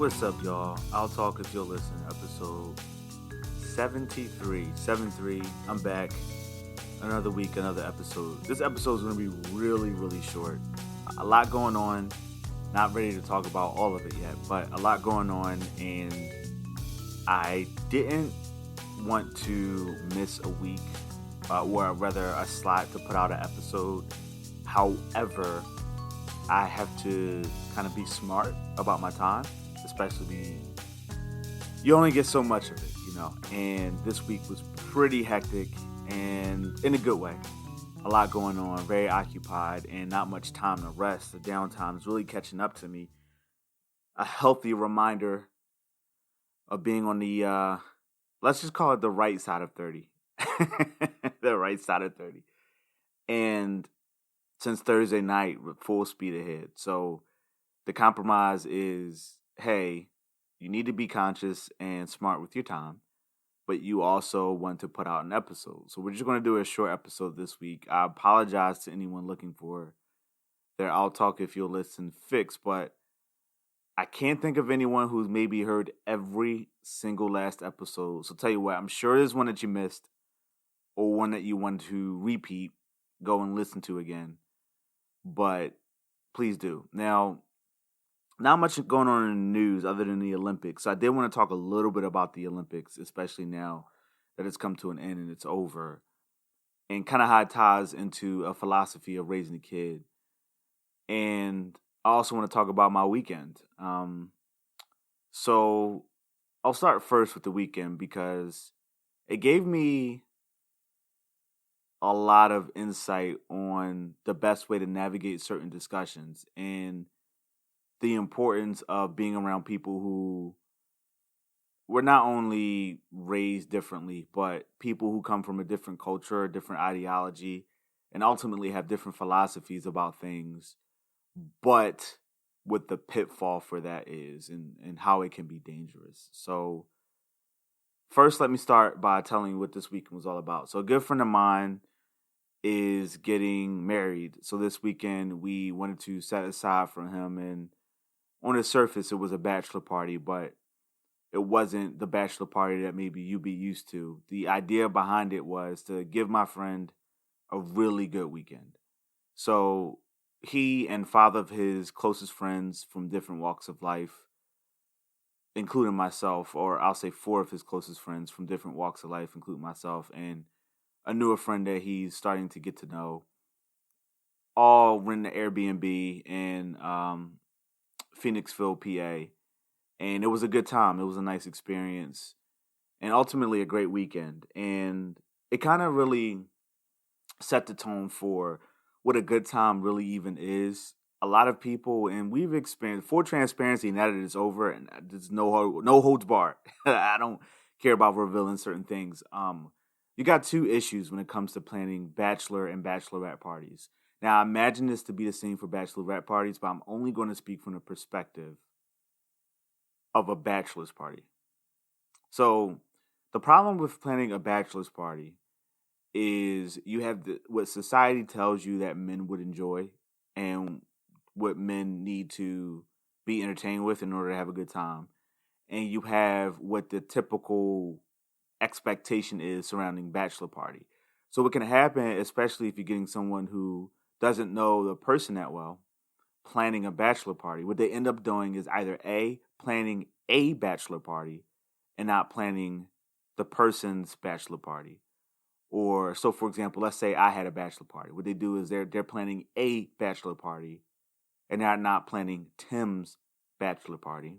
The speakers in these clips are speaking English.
What's up, y'all? I'll talk if you'll listen. Episode 73. 73. I'm back. Another week, another episode. This episode is going to be really, really short. A lot going on. Not ready to talk about all of it yet, but a lot going on, and I didn't want to miss a week, or rather a slot to put out an episode. However, I have to kind of be smart about my time, especially you only get so much of it, and this week was pretty hectic and in a good way. A lot going on, very occupied, and not much time to rest. The downtime is really catching up to me. A healthy reminder of being on the, let's just call it the right side of 30. The right side of 30. And since Thursday night, with full speed ahead. So the compromise is, hey, you need to be conscious and smart with your time, but you also want to put out an episode. So we're just going to do a short episode this week. I apologize to anyone looking for their I'll talk if you'll listen fix, but I can't think of anyone who's maybe heard every single last episode. So tell you what, I'm sure there's one that you missed or one that you want to repeat, go and listen to again. But please do. Now, not much going on in the news other than the Olympics. So I did want to talk a little bit about the Olympics, especially now that it's come to an end and it's over, and kind of how it ties into a philosophy of raising a kid. And I also want to talk about my weekend. So I'll start first with the weekend because it gave me a lot of insight on the best way to navigate certain discussions and the importance of being around people who were not only raised differently, but people who come from a different culture, a different ideology, and ultimately have different philosophies about things, but what the pitfall for that is and how it can be dangerous. So first, let me start by telling you what this weekend was all about. So a good friend of mine is getting married. So this weekend we wanted to set aside for him, and on the surface it was a bachelor party, but it wasn't the bachelor party that maybe you'd be used to. The idea behind it was to give my friend a really good weekend. So he and 5 of his closest friends from different walks of life, including myself, or I'll say 4 of his closest friends from different walks of life, including myself, and a newer friend that he's starting to get to know, all rent an Airbnb in Phoenixville, PA. And it was a good time. It was a nice experience and ultimately a great weekend. And it kind of really set the tone for what a good time really even is. A lot of people, and we've experienced, for transparency, now that it's over and there's no holds barred. I don't care about revealing certain things. You got 2 issues when it comes to planning bachelor and bachelorette parties. Now, I imagine this to be the same for bachelorette parties, but I'm only going to speak from the perspective of a bachelor's party. So, the problem with planning a bachelor's party is you have what society tells you that men would enjoy and what men need to be entertained with in order to have a good time. And you have what the typical expectation is surrounding bachelor party. So what can happen, especially if you're getting someone who doesn't know the person that well, planning a bachelor party, what they end up doing is either A, planning a bachelor party and not planning the person's bachelor party. Or, so for example, let's say I had a bachelor party. What they do is they're planning a bachelor party and they're not planning Tim's bachelor party.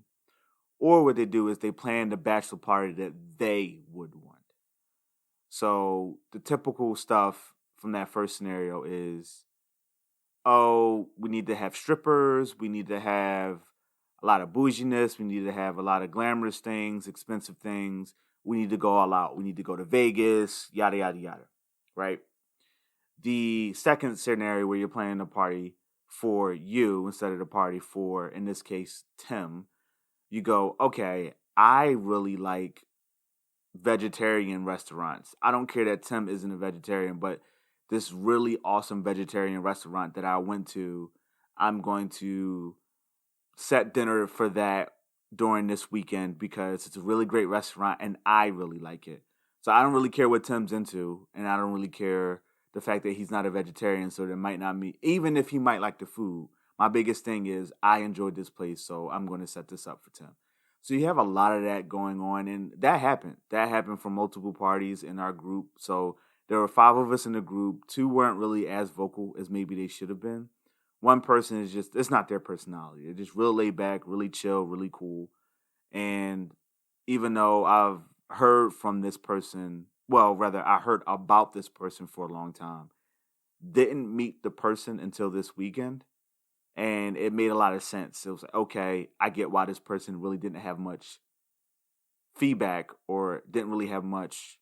Or what they do is they plan the bachelor party that they would want. So the typical stuff from that first scenario is, oh, we need to have strippers, we need to have a lot of bouginess, we need to have a lot of glamorous things, expensive things, we need to go all out, we need to go to Vegas, yada, yada, yada, right? The second scenario where you're planning a party for you instead of the party for, in this case, Tim, you go, okay, I really like vegetarian restaurants. I don't care that Tim isn't a vegetarian, but this really awesome vegetarian restaurant that I went to, I'm going to set dinner for that during this weekend because it's a really great restaurant and I really like it. So I don't really care what Tim's into, and I don't really care the fact that he's not a vegetarian, so there might not be, even if he might like the food. My biggest thing is I enjoyed this place, so I'm going to set this up for Tim. So you have a lot of that going on, and that happened. That happened for multiple parties in our group. So there were 5 of us in the group. 2 weren't really as vocal as maybe they should have been. One person is just, it's not their personality. They're just real laid back, really chill, really cool. And even though I've heard from this person, well, rather, I heard about this person for a long time, didn't meet the person until this weekend. And it made a lot of sense. It was like, okay, I get why this person really didn't have much feedback or didn't really have much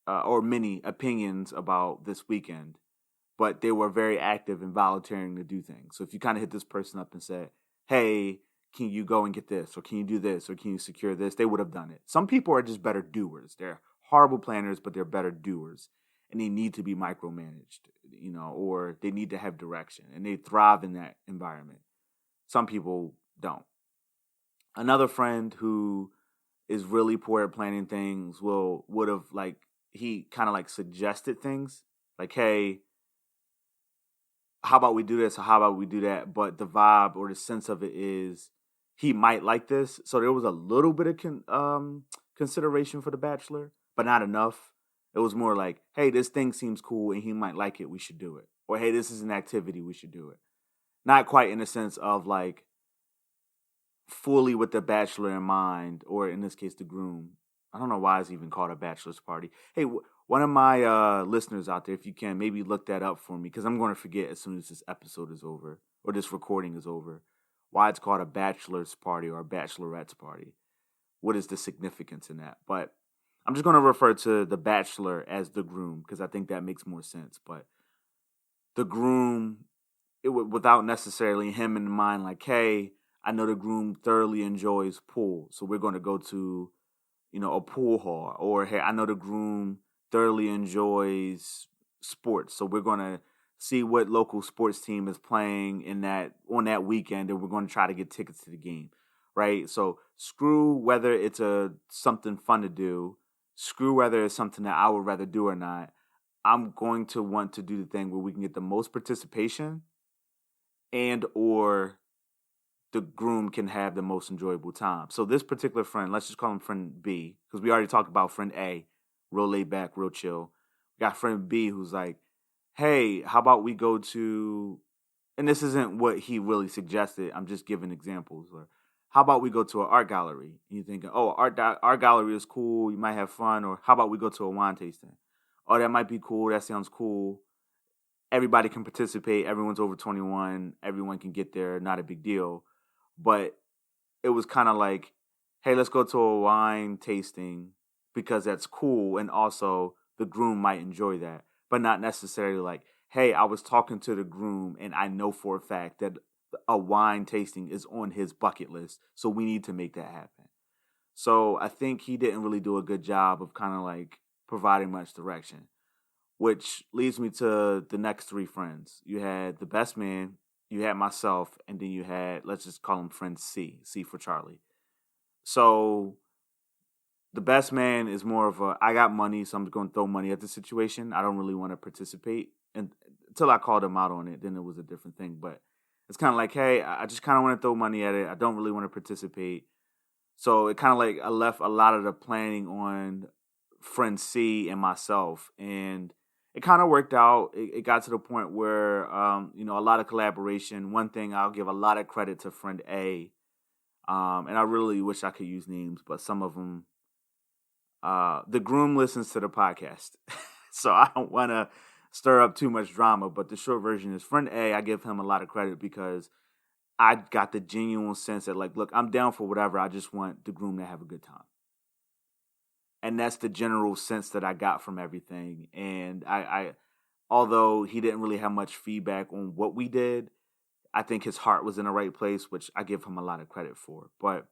or many opinions about this weekend, but they were very active in volunteering to do things. So if you kind of hit this person up and said, hey, can you go and get this? Or can you do this? Or can you secure this? They would have done it. Some people are just better doers. They're horrible planners, but they're better doers. And they need to be micromanaged, or they need to have direction. And they thrive in that environment. Some people don't. Another friend who is really poor at planning things would have he kind of suggested things like, hey, how about we do this or how about we do that? But the vibe or the sense of it is he might like this. So there was a little bit of consideration for the Bachelor, but not enough. It was more like, hey, this thing seems cool and he might like it. We should do it. Or, hey, this is an activity. We should do it. Not quite in the sense of fully with the Bachelor in mind, or in this case, the groom. I don't know why it's even called a bachelor's party. Hey, one of my listeners out there, if you can, maybe look that up for me, because I'm going to forget as soon as this episode is over, or this recording is over, why it's called a bachelor's party or a bachelorette's party. What is the significance in that? But I'm just going to refer to the Bachelor as the groom, because I think that makes more sense. But the groom, without necessarily him in mind, like, hey, I know the groom thoroughly enjoys pool, so we're going to go to a pool hall. Or, hey, I know the groom thoroughly enjoys sports, so we're going to see what local sports team is playing on that weekend, and we're going to try to get tickets to the game, right? So screw whether it's something fun to do, screw whether it's something that I would rather do or not. I'm going to want to do the thing where we can get the most participation and or the groom can have the most enjoyable time. So this particular friend, let's just call him friend B, because we already talked about friend A, real laid back, real chill. We got friend B who's like, hey, how about we go to, and this isn't what he really suggested, I'm just giving examples, or how about we go to an art gallery? And you're thinking, oh, art gallery is cool, you might have fun. Or how about we go to a wine tasting? Oh, that might be cool, that sounds cool. Everybody can participate, everyone's over 21, everyone can get there, not a big deal. But it was kind of like, hey, let's go to a wine tasting because that's cool. And also the groom might enjoy that, but not necessarily like, hey, I was talking to the groom and I know for a fact that a wine tasting is on his bucket list. So we need to make that happen. So I think he didn't really do a good job of kind of providing much direction, which leads me to the next 3 friends. You had the best man, you had myself, and then you had, let's just call him friend C for Charlie. So the best man is more of I got money, so I'm going to throw money at the situation. I don't really want to participate. And until I called him out on it, then it was a different thing. But it's kind of like, hey, I just kind of want to throw money at it. I don't really want to participate. So it kind of I left a lot of the planning on friend C and myself. And it kind of worked out. It got to the point where, a lot of collaboration. One thing, I'll give a lot of credit to friend A. And I really wish I could use names, but some of them, the groom listens to the podcast. So I don't want to stir up too much drama, but the short version is friend A, I give him a lot of credit because I got the genuine sense that look, I'm down for whatever. I just want the groom to have a good time. And that's the general sense that I got from everything. And I although he didn't really have much feedback on what we did, I think his heart was in the right place, which I give him a lot of credit for. But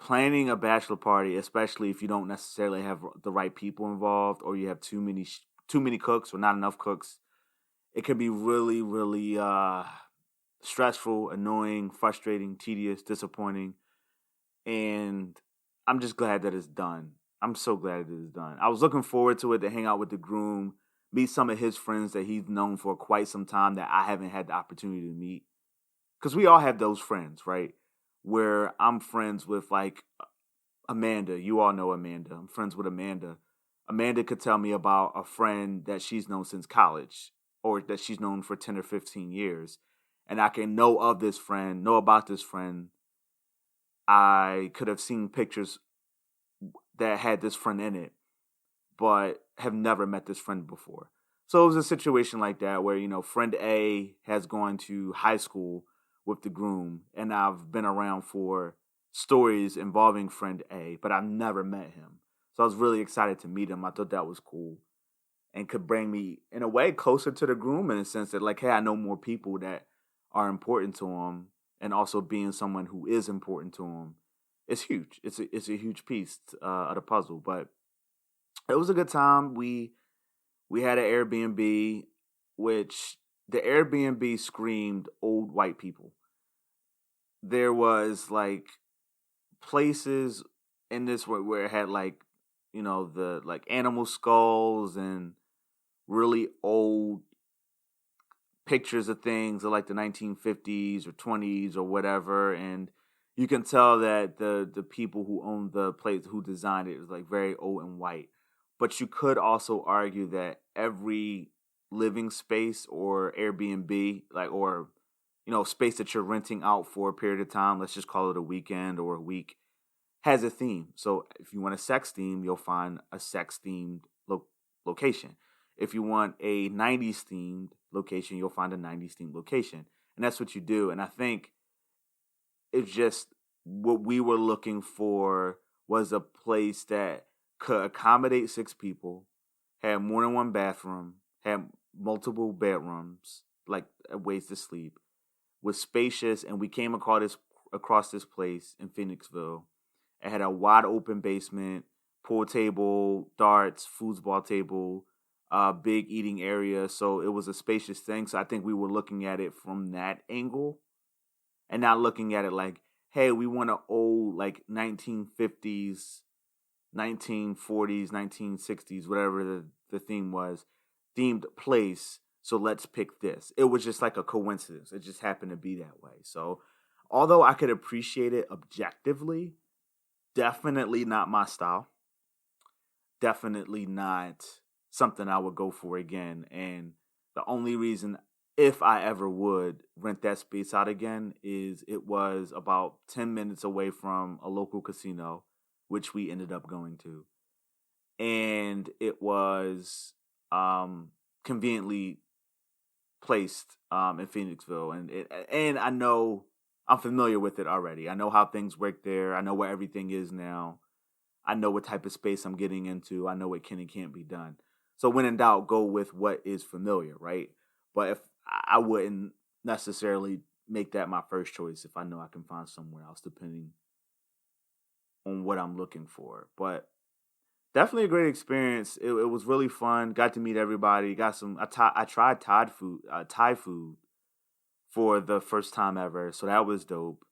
planning a bachelor party, especially if you don't necessarily have the right people involved, or you have too many cooks or not enough cooks, it can be really, really stressful, annoying, frustrating, tedious, disappointing, and I'm just glad that it's done. I'm so glad that it's done. I was looking forward to it, to hang out with the groom, meet some of his friends that he's known for quite some time that I haven't had the opportunity to meet. Because we all have those friends, right? Where I'm friends with, like, Amanda. You all know Amanda. I'm friends with Amanda. Amanda could tell me about a friend that she's known since college, or that she's known for 10 or 15 years. And I can know of this friend, know about this friend. I could have seen pictures that had this friend in it, but have never met this friend before. So it was a situation like that where, friend A has gone to high school with the groom, and I've been around for stories involving friend A, but I've never met him. So I was really excited to meet him. I thought that was cool and could bring me, in a way, closer to the groom, in a sense that, like, hey, I know more people that are important to him, and also being someone who is important to him. It's huge. It's a huge piece of the puzzle, but it was a good time. We had an Airbnb, which the Airbnb screamed old white people. There was, like, places in this where it had, like, the, like, animal skulls and really old pictures of things of, like, the 1950s or 20s or whatever, and you can tell that the people who owned the place, who designed it, was, like, very old and white. But you could also argue that every living space or Airbnb, like, or space that you're renting out for a period of time, let's just call it a weekend or a week, has a theme. So if you want a sex theme, you'll find a sex themed location. If you want a 90s themed location, you'll find a 90s themed location. And that's what you do. And I think it's just what we were looking for was a place that could accommodate 6 people, had more than one bathroom, had multiple bedrooms, like, ways to sleep, was spacious, and we came across this place in Phoenixville. It had a wide open basement, pool table, darts, foosball table, big eating area. So it was a spacious thing. So I think we were looking at it from that angle, and not looking at it like, hey, we want an old, like, 1950s, 1940s, 1960s, whatever the theme was, themed place. So let's pick this. It was just like a coincidence. It just happened to be that way. So although I could appreciate it objectively, definitely not my style. Definitely not something I would go for again. And the only reason, if I ever would rent that space out again, is it was about 10 minutes away from a local casino, which we ended up going to. And it was conveniently placed in Phoenixville. And I know I'm familiar with it already. I know how things work there. I know where everything is now. I know what type of space I'm getting into. I know what can and can't be done. So when in doubt, go with what is familiar, right? But if I wouldn't necessarily make that my first choice if I know I can find somewhere else, depending on what I'm looking for. But definitely a great experience. It was really fun. Got to meet everybody. Got some. I tried Thai food for the first time ever, so that was dope.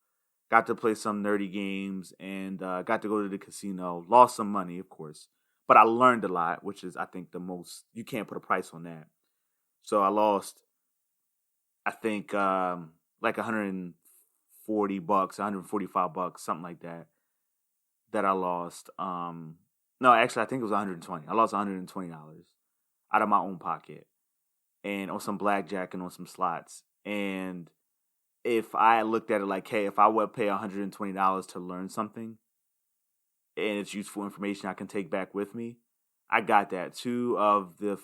Got to play some nerdy games and got to go to the casino. Lost some money, of course, but I learned a lot, which is, I think, the most. You can't put a price on that. So I lost, I think, like $140, $145, something like that. That I lost. No, actually, I think it was 120. I lost $120 out of my own pocket, and on some blackjack and on some slots. And if I looked at it like, hey, if I would pay $120 to learn something, and it's useful information I can take back with me, I got that. Three of the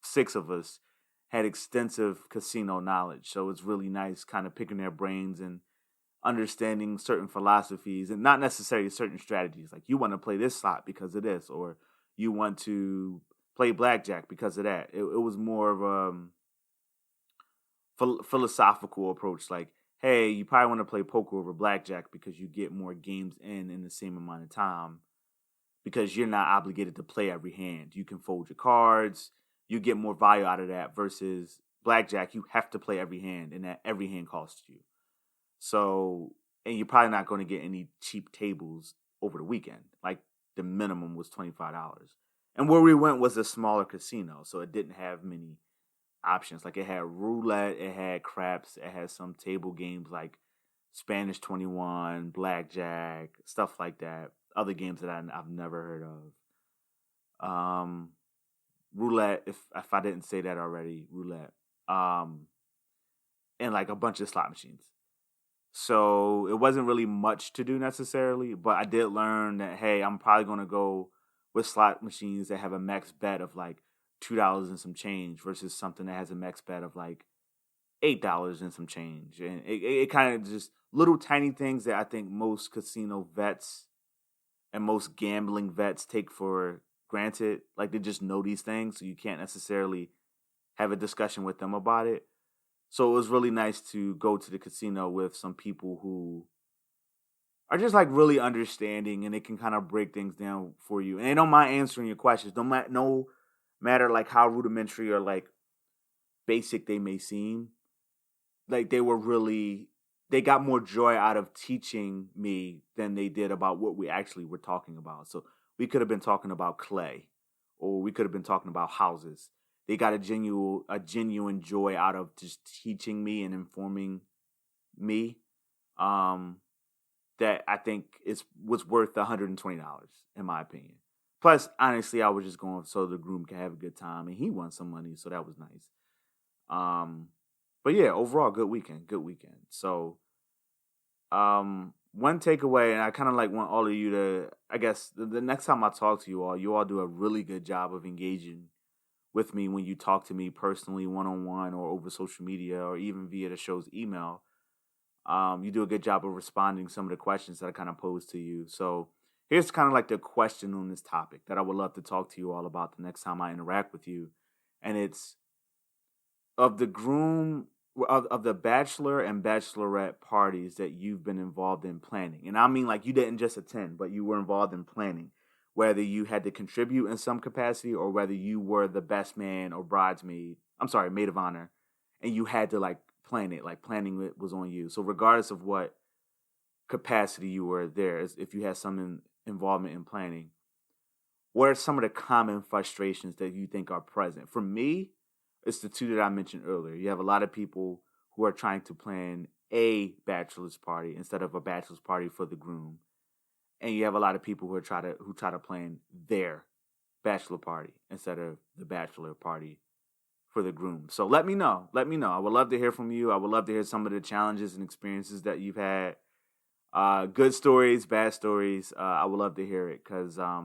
6 of us had extensive casino knowledge, so it's really nice kind of picking their brains and understanding certain philosophies, and not necessarily certain strategies. Like, you want to play this slot because of this, or you want to play blackjack because of that. It was more of a philosophical approach. Like, hey, you probably want to play poker over blackjack because you get more games in the same amount of time, because you're not obligated to play every hand. You can fold your cards. You get more value out of that versus blackjack, you have to play every hand, and that every hand costs you. So, and you're probably not going to get any cheap tables over the weekend. Like the minimum was $25. And where we went was a smaller casino, so it didn't have many options. Like it had roulette, it had craps, it had some table games like Spanish 21, blackjack, stuff like that. Other games that I've never heard of. Roulette, if I didn't say that already, roulette. And like a bunch of slot machines. So it wasn't really much to do necessarily, but I did learn that, hey, I'm probably going to go with slot machines that have a max bet of like $2 and some change versus something that has a max bet of like $8 and some change. And it kind of just little tiny things that I think most casino vets and most gambling vets take for granted. Like they just know these things, so you can't necessarily have a discussion with them about it. So it was really nice to go to the casino with some people who are just like really understanding, and they can kind of break things down for you. And they don't mind answering your questions. No matter like how rudimentary or like basic they may seem. Like they got more joy out of teaching me than they did about what we actually were talking about. So we could have been talking about clay, or we could have been talking about houses. They got a genuine joy out of just teaching me and informing me. That I think was worth $120 in my opinion. Plus, honestly, I was just going so the groom can have a good time, and he won some money, so that was nice. But yeah, overall, good weekend. So, one takeaway, and I kind of like want all of you to, I guess, the next time I talk to you all do a really good job of engaging with me when you talk to me personally, one-on-one, or over social media, or even via the show's email. You do a good job of responding to some of the questions that I kind of pose to you. So here's kind of like the question on this topic that I would love to talk to you all about the next time I interact with you. And it's of the bachelor and bachelorette parties that you've been involved in planning. And I mean, like, you didn't just attend, but you were involved in planning, whether you had to contribute in some capacity or whether you were the best man or maid of honor, and you had to like plan it, like planning it was on you. So regardless of what capacity you were there, if you had some involvement in planning, what are some of the common frustrations that you think are present? For me, it's the two that I mentioned earlier. You have a lot of people who are trying to plan a bachelor's party instead of a bachelor's party for the groom. And you have a lot of people who try to plan their bachelor party instead of the bachelor party for the groom. So let me know. I would love to hear from you. I would love to hear some of the challenges and experiences that you've had. Good stories, bad stories. I would love to hear it because I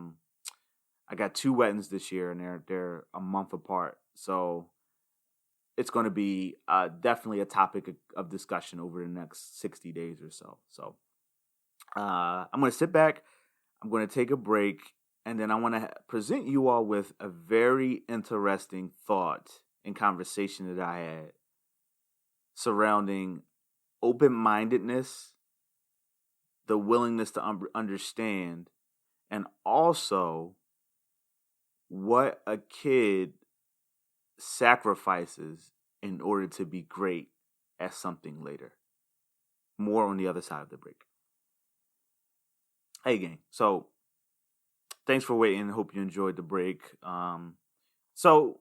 got 2 weddings this year, and they're a month apart. So it's going to be definitely a topic of discussion over the next 60 days or so. So I'm going to sit back. I'm going to take a break, and then I want to present you all with a very interesting thought and conversation that I had surrounding open-mindedness, the willingness to understand, and also what a kid sacrifices in order to be great at something later. More on the other side of the break. Hey, gang. So, thanks for waiting. Hope you enjoyed the break. So,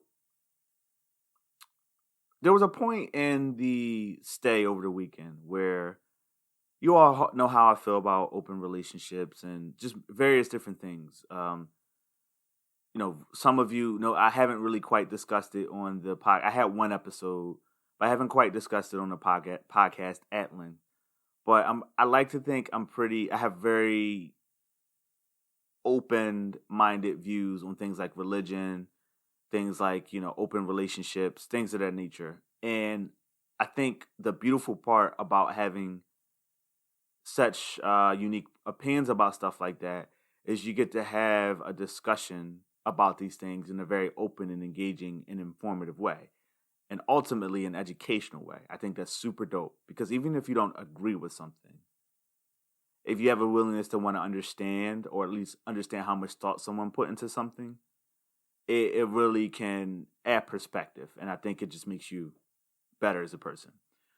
there was a point in the stay over the weekend where you all know how I feel about open relationships and just various different things. Some of you know I haven't really quite discussed it on the pod. I had one episode, but I haven't quite discussed it on the podcast at length. But I like to think I have very open-minded views on things like religion, things like, open relationships, things of that nature. And I think the beautiful part about having such unique opinions about stuff like that is you get to have a discussion about these things in a very open and engaging and informative way, and ultimately an educational way. I think that's super dope, because even if you don't agree with something, if you have a willingness to want to understand, or at least understand how much thought someone put into something, it really can add perspective. And I think it just makes you better as a person.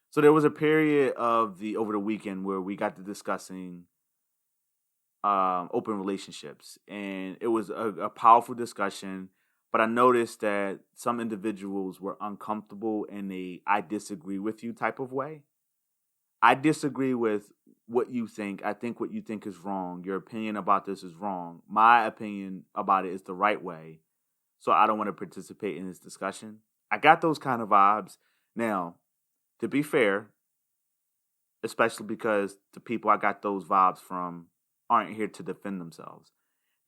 So there was a period over the weekend where we got to discussing open relationships, and it was a powerful discussion. But I noticed that some individuals were uncomfortable in a "I disagree with you" type of way. I disagree with what you think. I think what you think is wrong. Your opinion about this is wrong. My opinion about it is the right way. So I don't want to participate in this discussion. I got those kind of vibes. Now, to be fair, especially because the people I got those vibes from aren't here to defend themselves.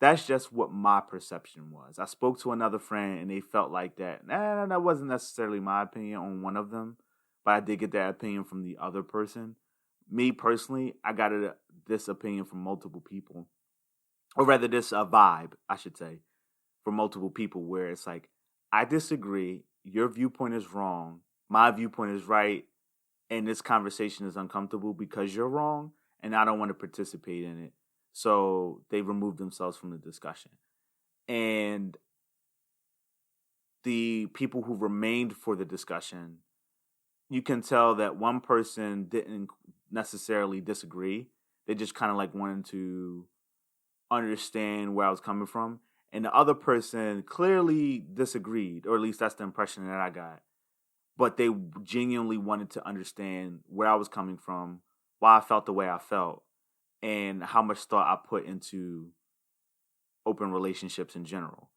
That's just what my perception was. I spoke to another friend and they felt like that. Nah, that wasn't necessarily my opinion on one of them, but I did get that opinion from the other person. Me personally, I got this opinion from multiple people, or rather, this vibe, I should say, from multiple people, where it's like, I disagree. Your viewpoint is wrong. My viewpoint is right, and this conversation is uncomfortable because you're wrong, and I don't want to participate in it. So they removed themselves from the discussion. And the people who remained for the discussion, you can tell that one person didn't necessarily disagree. They just kind of like wanted to understand where I was coming from. And the other person clearly disagreed, or at least that's the impression that I got. But they genuinely wanted to understand where I was coming from, why I felt the way I felt, and how much thought I put into open relationships in general.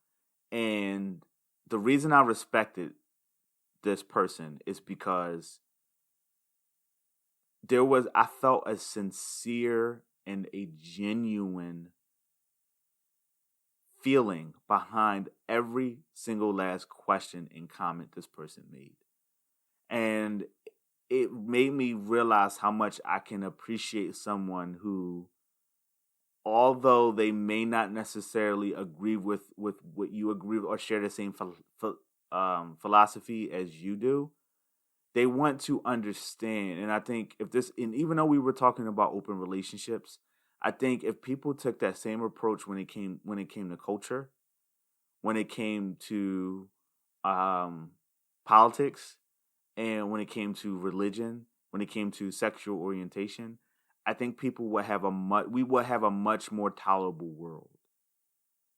And the reason I respected this person is because I felt a sincere and a genuine feeling behind every single last question and comment this person made. And it made me realize how much I can appreciate someone who, although they may not necessarily agree with what you agree with or share the same philosophy as you do, they want to understand. And I think and even though we were talking about open relationships, I think if people took that same approach when it came to culture, when it came to politics, and when it came to religion, when it came to sexual orientation, I think people would have we would have a much more tolerable world.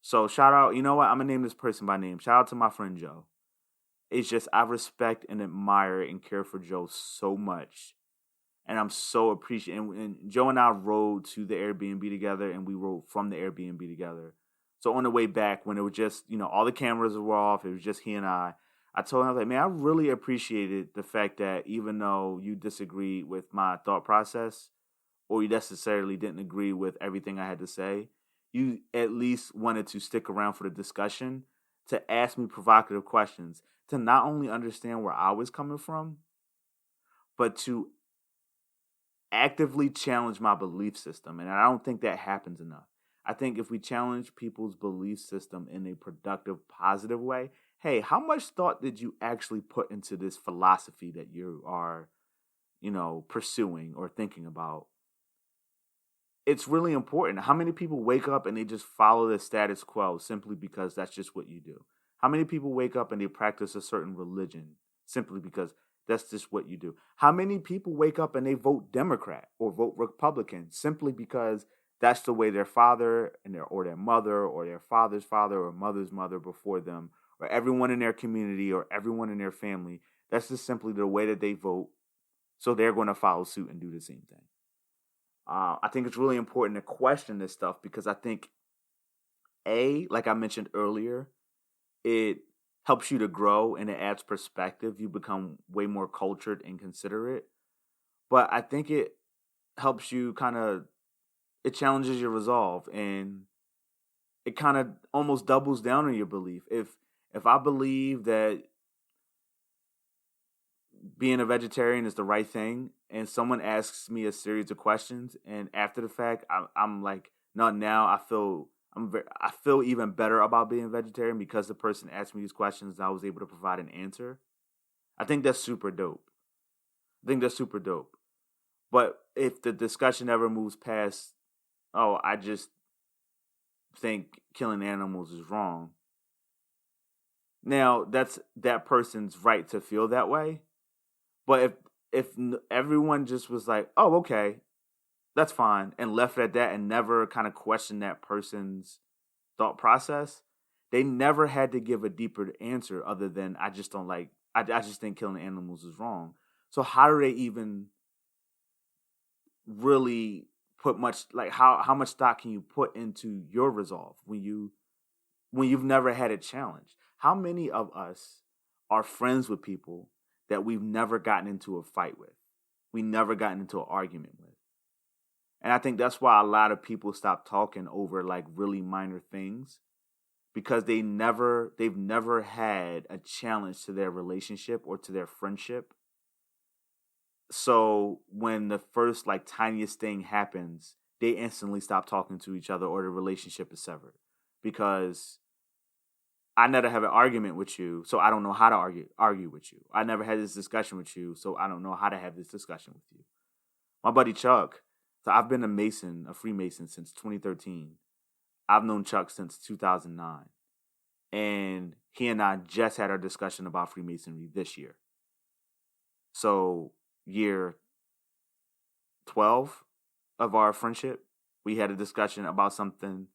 So shout out, you know what? I'm gonna name this person by name. Shout out to my friend Joe. It's just I respect and admire and care for Joe so much, and I'm so appreciative. And Joe and I rode to the Airbnb together, and we rode from the Airbnb together. So on the way back, when it was just all the cameras were off, it was just he and I told him, I was like, man, I really appreciated the fact that even though you disagreed with my thought process, or you necessarily didn't agree with everything I had to say, you at least wanted to stick around for the discussion to ask me provocative questions, to not only understand where I was coming from, but to actively challenge my belief system. And I don't think that happens enough. I think if we challenge people's belief system in a productive, positive way, hey, how much thought did you actually put into this philosophy that you are, pursuing or thinking about? It's really important. How many people wake up and they just follow the status quo simply because that's just what you do? How many people wake up and they practice a certain religion simply because that's just what you do? How many people wake up and they vote Democrat or vote Republican simply because that's the way their father or their mother or their father's father or mother's mother before them, or everyone in their community or everyone in their family, that's just simply the way that they vote. So they're going to follow suit and do the same thing. I think it's really important to question this stuff because I think, like I mentioned earlier, it helps you to grow and it adds perspective. You become way more cultured and considerate. But I think it helps you it challenges your resolve, and it kind of almost doubles down on your belief. If I believe that being a vegetarian is the right thing, and someone asks me a series of questions, and after the fact, I'm like, no, now I feel even better about being vegetarian because the person asked me these questions and I was able to provide an answer. I think that's super dope. But if the discussion ever moves past, oh, I just think killing animals is wrong. Now, that's that person's right to feel that way. But if everyone just was like, oh, okay, that's fine, and left it at that and never kind of questioned that person's thought process, they never had to give a deeper answer other than I just don't like I just think killing animals is wrong. So how do they even really put much like how much stock can you put into your resolve when you've never had it challenged? How many of us are friends with people that we've never gotten into a fight with? We never gotten into an argument with. And I think that's why a lot of people stop talking over like really minor things because they've never had a challenge to their relationship or to their friendship. So when the first like tiniest thing happens, they instantly stop talking to each other or the relationship is severed because I never have an argument with you, so I don't know how to argue with you. I never had this discussion with you, so I don't know how to have this discussion with you. My buddy Chuck, so I've been a Freemason since 2013. I've known Chuck since 2009. And he and I just had our discussion about Freemasonry this year. So year 12 of our friendship, we had a discussion about something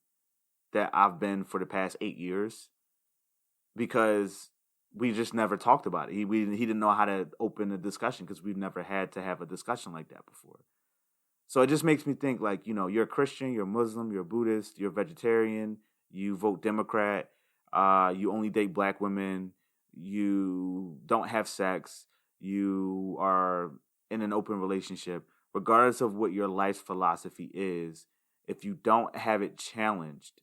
that I've been for the past 8 years because we just never talked about it. He didn't know how to open a discussion because we've never had to have a discussion like that before. So it just makes me think like, you're a Christian, you're a Muslim, you're a Buddhist, you're a vegetarian, you vote Democrat, you only date black women, you don't have sex, you are in an open relationship. Regardless of what your life's philosophy is, if you don't have it challenged,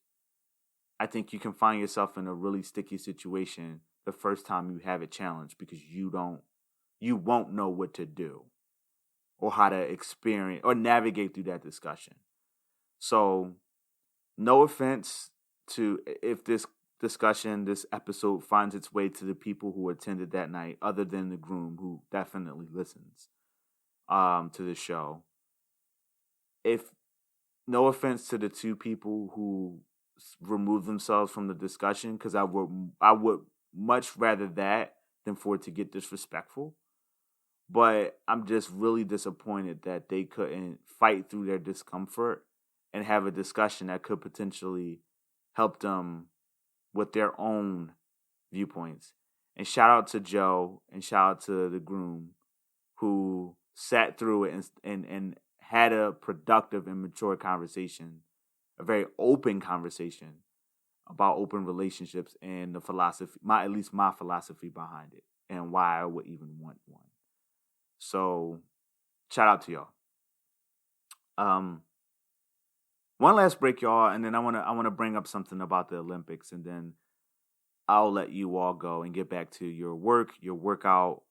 I think you can find yourself in a really sticky situation the first time you have it challenged because you won't know what to do or how to experience or navigate through that discussion. So, no offense to if this discussion, this episode finds its way to the people who attended that night, other than the groom who definitely listens to the show. No offense to the two people who remove themselves from the discussion, because I would much rather that than for it to get disrespectful. But I'm just really disappointed that they couldn't fight through their discomfort and have a discussion that could potentially help them with their own viewpoints. And shout out to Joe and shout out to the groom who sat through it and had a productive and mature conversation, a very open conversation about open relationships and the philosophy, at least my philosophy behind it and why I would even want one. So, shout out to y'all. One last break, y'all, and then I wanna bring up something about the Olympics, and then I'll let you all go and get back to your work, your workout,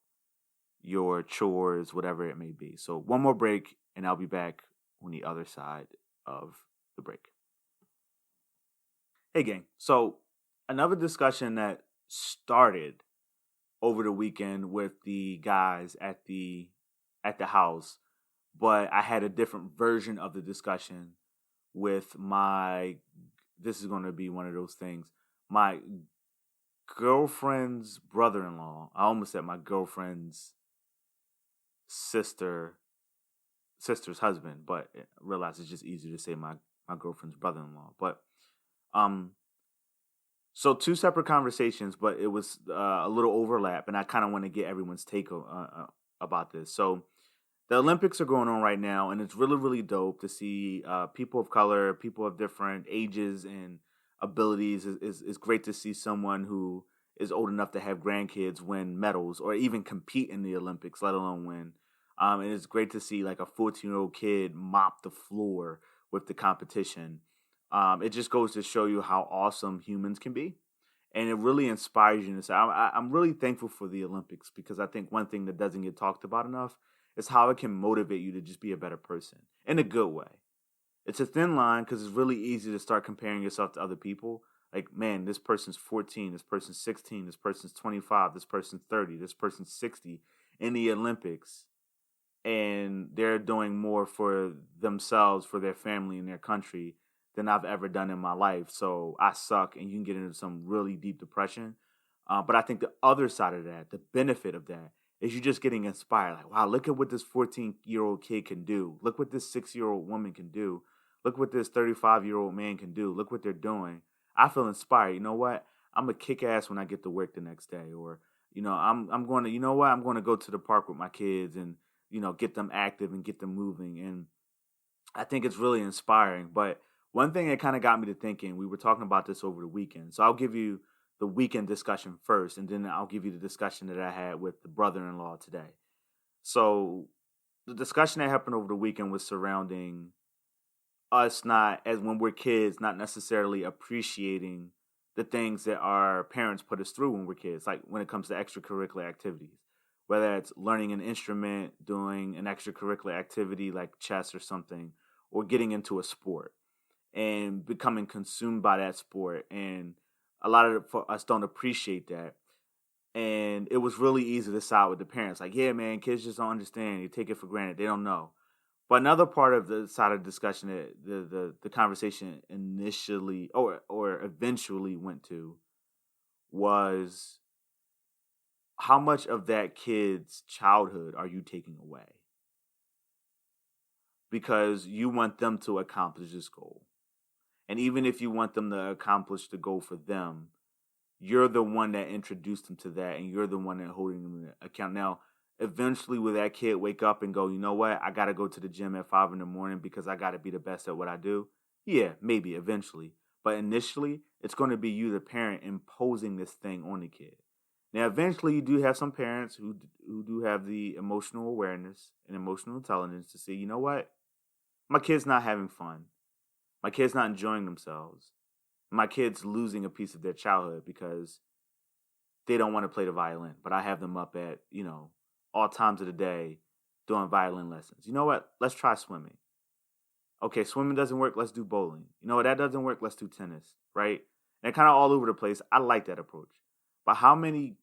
your chores, whatever it may be. So one more break, and I'll be back on the other side of the break. Hey, gang. So another discussion that started over the weekend with the guys at the house, but I had a different version of the discussion with this is going to be one of those things, my girlfriend's brother-in-law. I almost said my girlfriend's sister's husband, but I realized it's just easier to say my girlfriend's brother-in-law. But so two separate conversations, but it was a little overlap, and I kind of want to get everyone's take about this. So the Olympics are going on right now, and it's really, really dope to see people of color, people of different ages and abilities. It's great to see someone who is old enough to have grandkids win medals or even compete in the Olympics, let alone win. And it's great to see like a 14-year-old kid mop the floor with the competition. It just goes to show you how awesome humans can be. And it really inspires you to say, I'm really thankful for the Olympics because I think one thing that doesn't get talked about enough is how it can motivate you to just be a better person in a good way. It's a thin line because it's really easy to start comparing yourself to other people. Like, man, this person's 14, this person's 16, this person's 25, this person's 30, this person's 60 in the Olympics. And they're doing more for themselves, for their family and their country than I've ever done in my life. So I suck, and you can get into some really deep depression. But I think the other side of that, the benefit of that, is you just getting inspired. Like, wow, look at what this 14-year-old kid can do. Look what this 6-year-old woman can do. Look what this 35-year-old man can do. Look what they're doing. I feel inspired. You know what? I'm gonna kick ass when I get to work the next day. Or, I'm going to, I'm going to go to the park with my kids and, get them active and get them moving. And I think it's really inspiring. But one thing that kind of got me to thinking, we were talking about this over the weekend. So I'll give you the weekend discussion first, and then I'll give you the discussion that I had with the brother-in-law today. So the discussion that happened over the weekend was surrounding us not, as when we're kids, not necessarily appreciating the things that our parents put us through when we're kids, like when it comes to extracurricular activities, whether it's learning an instrument, doing an extracurricular activity like chess or something, or getting into a sport and becoming consumed by that sport. And a lot of us don't appreciate that. And it was really easy to side with the parents. Like, yeah, man, kids just don't understand. They take it for granted. They don't know. But another part of the side of the discussion that the conversation initially or eventually went to was, how much of that kid's childhood are you taking away? Because you want them to accomplish this goal. And even if you want them to accomplish the goal for them, you're the one that introduced them to that, and you're the one that holding them to account. Now, eventually, will that kid wake up and go, you know what? I got to go to the gym at 5 a.m. because I got to be the best at what I do. Yeah, maybe eventually. But initially, it's going to be you, the parent, imposing this thing on the kid. Now, eventually, you do have some parents who do have the emotional awareness and emotional intelligence to say, you know what? My kid's not having fun. My kid's not enjoying themselves. My kid's losing a piece of their childhood because they don't want to play the violin. But I have them up at, all times of the day doing violin lessons. You know what? Let's try swimming. Okay, swimming doesn't work. Let's do bowling. You know what? That doesn't work. Let's do tennis, right? And kind of all over the place. I like that approach. But how many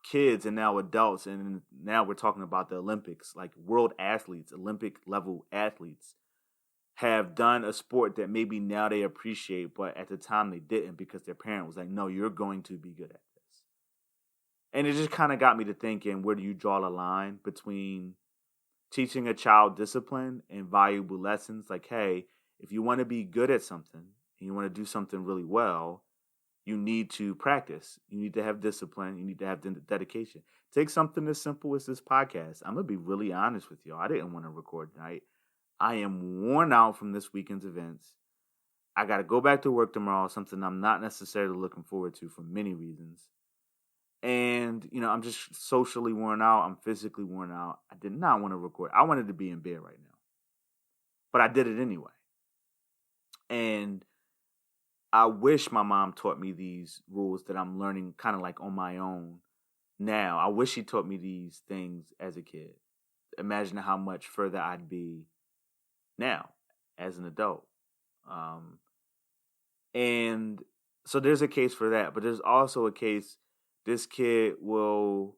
kids and now adults, and now we're talking about the Olympics, like world athletes, Olympic level athletes, have done a sport that maybe now they appreciate, but at the time they didn't because their parent was like, no, you're going to be good at this. And it just kind of got me to thinking, where do you draw the line between teaching a child discipline and valuable lessons? Like, hey, if you want to be good at something and you want to do something really well, you need to practice. You need to have discipline. You need to have dedication. Take something as simple as this podcast. I'm going to be really honest with y'all. I didn't want to record tonight. I am worn out from this weekend's events. I got to go back to work tomorrow, something I'm not necessarily looking forward to for many reasons. And, I'm just socially worn out. I'm physically worn out. I did not want to record. I wanted to be in bed right now. But I did it anyway. And I wish my mom taught me these rules that I'm learning kind of like on my own now. I wish she taught me these things as a kid. Imagine how much further I'd be now as an adult. And so there's a case for that, but there's also a case, this kid will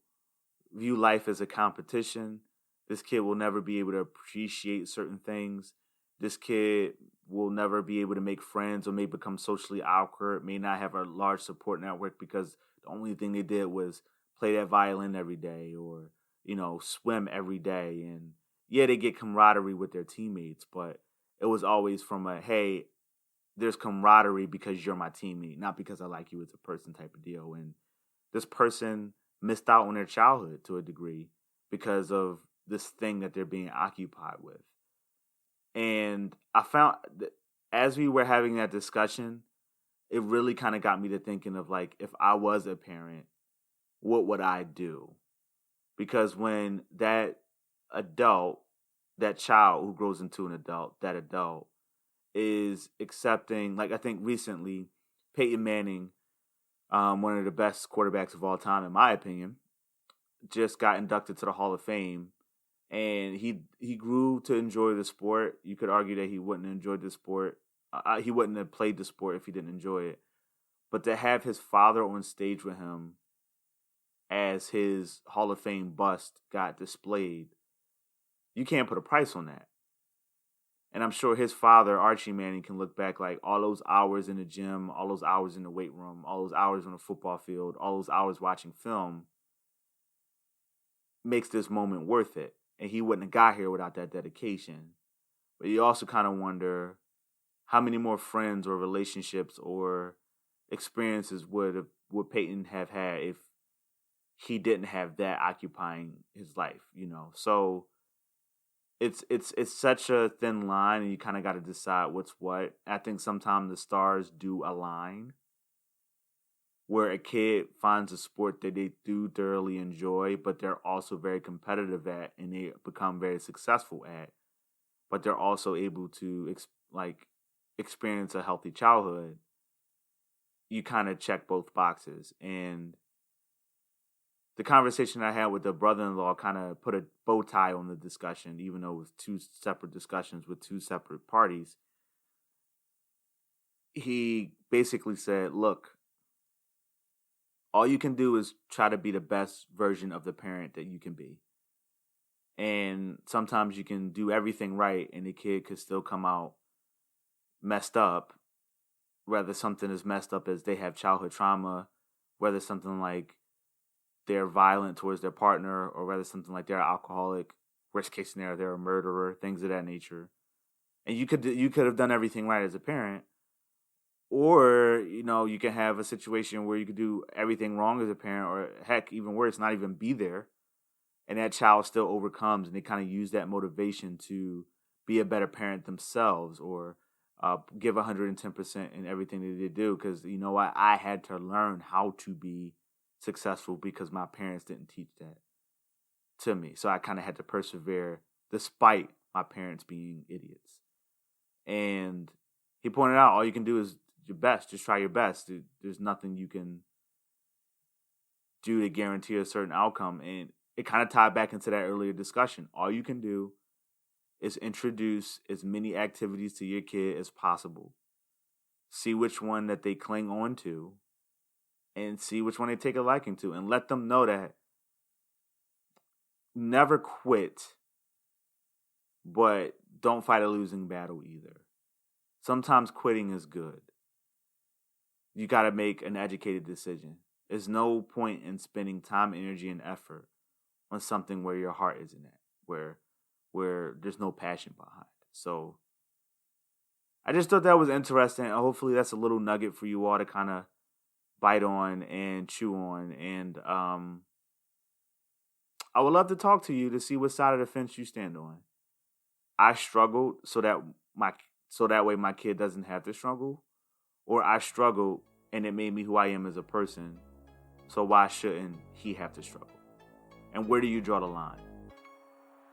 view life as a competition. This kid will never be able to appreciate certain things. This kid will never be able to make friends, or may become socially awkward, may not have a large support network because the only thing they did was play that violin every day, or, swim every day. And yeah, they get camaraderie with their teammates, but it was always from a, hey, there's camaraderie because you're my teammate, not because I like you as a person type of deal. And this person missed out on their childhood to a degree because of this thing that they're being occupied with. And I found that as we were having that discussion, it really kind of got me to thinking of, like, if I was a parent, what would I do? Because when that adult, that child who grows into an adult, that adult is accepting, like, I think recently Peyton Manning, one of the best quarterbacks of all time, in my opinion, just got inducted to the Hall of Fame, and he grew to enjoy the sport. You could argue that he wouldn't have enjoyed the sport. He wouldn't have played the sport if he didn't enjoy it. But to have his father on stage with him as his Hall of Fame bust got displayed, you can't put a price on that. And I'm sure his father, Archie Manning, can look back like all those hours in the gym, all those hours in the weight room, all those hours on the football field, all those hours watching film makes this moment worth it. And he wouldn't have got here without that dedication. But you also kind of wonder how many more friends or relationships or experiences would Peyton have had if he didn't have that occupying his life, So it's such a thin line, and you kind of got to decide what's what. I think sometimes the stars do align, where a kid finds a sport that they do thoroughly enjoy, but they're also very competitive at, and they become very successful at, but they're also able to experience a healthy childhood. You kind of check both boxes. And the conversation I had with the brother-in-law kind of put a bow tie on the discussion, even though it was two separate discussions with two separate parties. He basically said, look, all you can do is try to be the best version of the parent that you can be. And sometimes you can do everything right and the kid could still come out messed up, whether something as messed up as they have childhood trauma, whether something like they're violent towards their partner, or whether something like they're alcoholic, worst case scenario, they're a murderer, things of that nature. And you could have done everything right as a parent, or you can have a situation where you could do everything wrong as a parent, or heck, even worse, not even be there, and that child still overcomes, and they kind of use that motivation to be a better parent themselves, or give 110% in everything that they do, because I had to learn how to be successful because my parents didn't teach that to me. So I kind of had to persevere despite my parents being idiots. And he pointed out, all you can do is your best. Just try your best. There's nothing you can do to guarantee a certain outcome. And it kind of tied back into that earlier discussion. All you can do is introduce as many activities to your kid as possible. See which one that they cling on to, and see which one they take a liking to, and let them know that never quit, but don't fight a losing battle either. Sometimes quitting is good. You got to make an educated decision. There's no point in spending time, energy, and effort on something where your heart isn't at, where there's no passion behind. So I just thought that was interesting. Hopefully that's a little nugget for you all to kind of bite on and chew on. And I would love to talk to you to see what side of the fence you stand on. I struggled so that way my kid doesn't have to struggle, or I struggled and it made me who I am as a person. So why shouldn't he have to struggle? And where do you draw the line?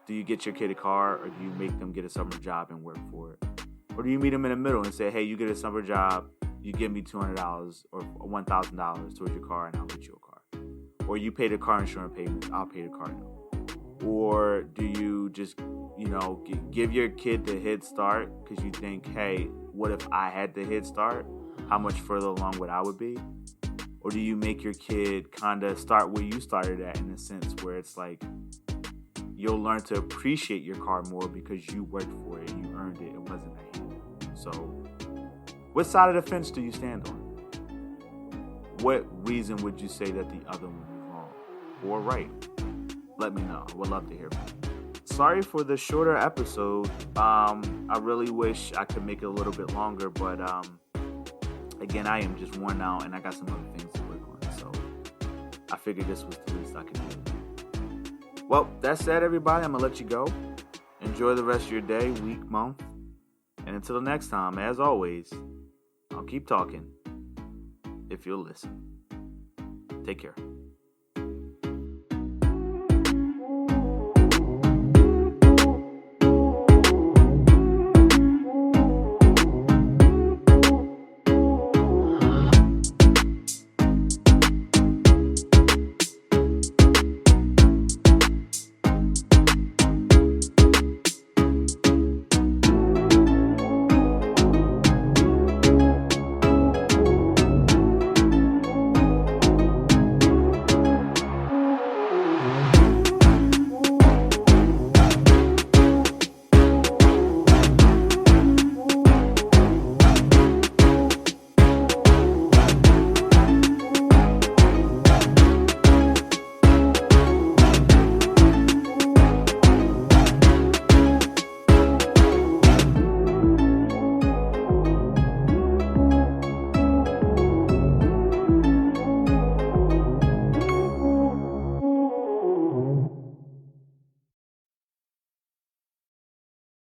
Do you get your kid a car, or do you make them get a summer job and work for it? Or do you meet them in the middle and say, hey, you get a summer job, you give me $200 or $1,000 towards your car, and I'll get you a car. Or you pay the car insurance payments, I'll pay the car note. Or do you just, give your kid the head start because you think, hey, what if I had the head start? How much further along would I be? Or do you make your kid kind of start where you started at, in a sense where it's like you'll learn to appreciate your car more because you worked for it, you earned it, it wasn't a hand. So what side of the fence do you stand on? What reason would you say that the other one is wrong or right? Let me know. I would love to hear from you. Sorry for the shorter episode. I really wish I could make it a little bit longer, but again, I am just worn out and I got some other things to work on. So I figured this was the least I could do. Well, that said, everybody, I'm going to let you go. Enjoy the rest of your day, week, month. And until the next time, as always, I'll keep talking if you'll listen. Take care.